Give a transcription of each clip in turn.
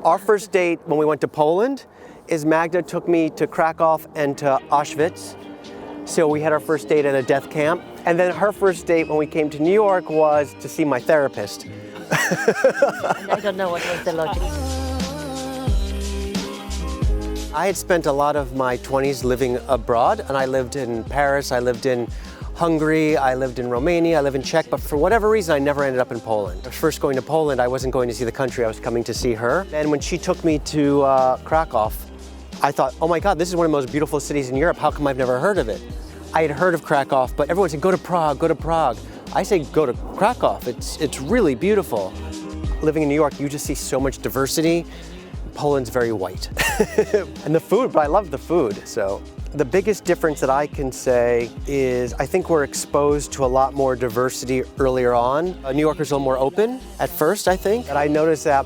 Our first date when we went to Poland is Magda took me to Krakow and to Auschwitz. So we had our first date at a death camp. And then her first date when we came to New York was to see my therapist. And I don't know what was the logic. I had spent a lot of my 20s living abroad, and I lived in Paris, I lived in Hungary, I lived in Romania, I lived in Czech, but for whatever reason I never ended up in Poland. I was first going to Poland, I wasn't going to see the country, I was coming to see her. And when she took me to Krakow, I thought, oh my God, this is one of the most beautiful cities in Europe, how come I've never heard of it? I had heard of Krakow, but everyone said, go to Prague, go to Prague. I say, go to Krakow, it's really beautiful. Living in New York, you just see so much diversity. Poland's very white. And the food, but I love the food. So the biggest difference that I can say is I think we're exposed to a lot more diversity earlier on. New Yorkers are a little more open at first, I think. And I noticed that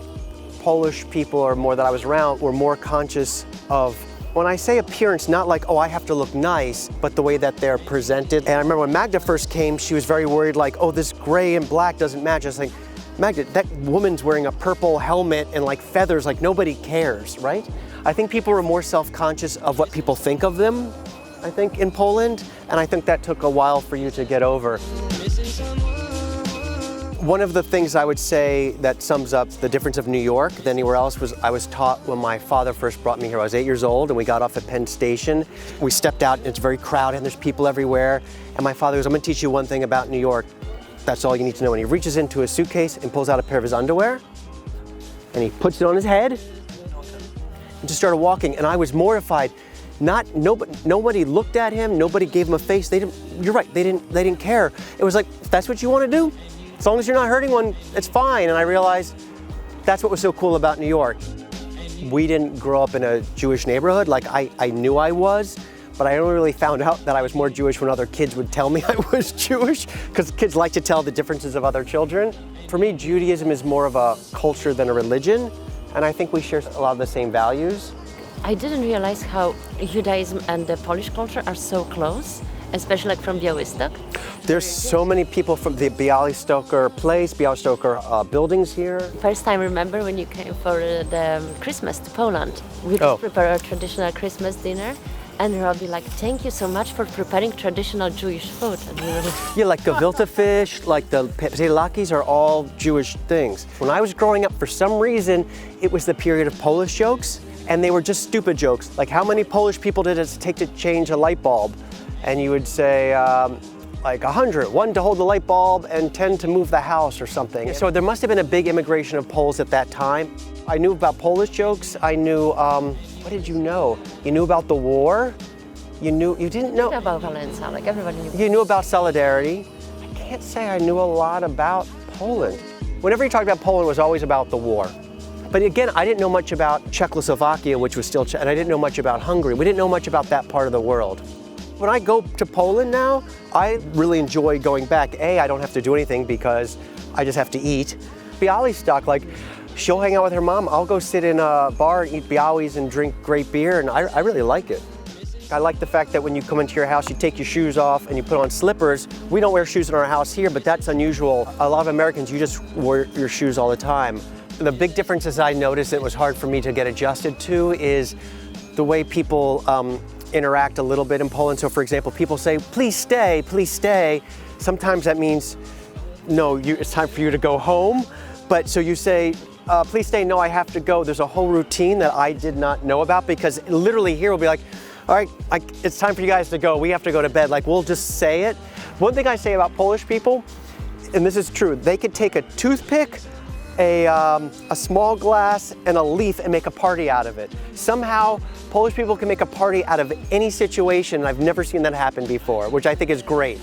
Polish people or more that I was around were more conscious of, when I say appearance, not like, oh, I have to look nice, but the way that they're presented. And I remember when Magda first came, she was very worried like, oh, this gray and black doesn't match. I was like, Magda, that woman's wearing a purple helmet and like feathers, like nobody cares, right? I think people are more self-conscious of what people think of them, I think, in Poland, and I think that took a while for you to get over. One of the things I would say that sums up the difference of New York than anywhere else was I was taught when my father first brought me here. I was 8 years old and we got off at Penn Station. We stepped out and it's very crowded and there's people everywhere. And my father goes, I'm gonna teach you one thing about New York. That's all you need to know. And he reaches into his suitcase and pulls out a pair of his underwear and he puts it on his head and just started walking. And I was mortified. Nobody looked at him, nobody gave him a face. You're right, they didn't care. It was like, if that's what you want to do, as long as you're not hurting one, it's fine. And I realized that's what was so cool about New York. We didn't grow up in a Jewish neighborhood. Like I knew I was, but I only really found out that I was more Jewish when other kids would tell me I was Jewish, because kids like to tell the differences of other children. For me, Judaism is more of a culture than a religion, and I think we share a lot of the same values. I didn't realize how Judaism and the Polish culture are so close, especially like from Białystok. There's so many people from the Bialystoker place, Bialystoker buildings here. First time, remember when you came for the Christmas to Poland? We just prepared a traditional Christmas dinner. And Robbie like, thank you so much for preparing traditional Jewish food. And we were like, yeah, like gefilte fish, like the patelakis are all Jewish things. When I was growing up, for some reason, it was the period of Polish jokes, and they were just stupid jokes. Like, how many Polish people did it take to change a light bulb? And you would say, like 100, 1 to hold the light bulb and 10 to move the house or something. So there must have been a big immigration of Poles at that time. I knew about Polish jokes. I knew, what did you know? You knew about the war. You didn't know about Valencia, like everybody knew. You knew about solidarity. I can't say I knew a lot about Poland. Whenever you talked about Poland, it was always about the war. But again, I didn't know much about Czechoslovakia, which was still, and I didn't know much about Hungary. We didn't know much about that part of the world. When I go to Poland now, I really enjoy going back. A, I don't have to do anything because I just have to eat. Białystok, like, she'll hang out with her mom. I'll go sit in a bar and eat białys and drink great beer, and I really like it. I like the fact that when you come into your house, you take your shoes off and you put on slippers. We don't wear shoes in our house here, but that's unusual. A lot of Americans, you just wear your shoes all the time. The big differences I noticed that was hard for me to get adjusted to is the way people interact a little bit in Poland. So for example, people say, please stay, please stay. Sometimes that means, no, it's time for you to go home. But so you say, please stay, no, I have to go. There's a whole routine that I did not know about, because literally here we'll be like, all right, it's time for you guys to go. We have to go to bed. Like, we'll just say it. One thing I say about Polish people, and this is true, they could take a toothpick, a small glass, and a leaf and make a party out of it. Somehow, Polish people can make a party out of any situation, and I've never seen that happen before, which I think is great.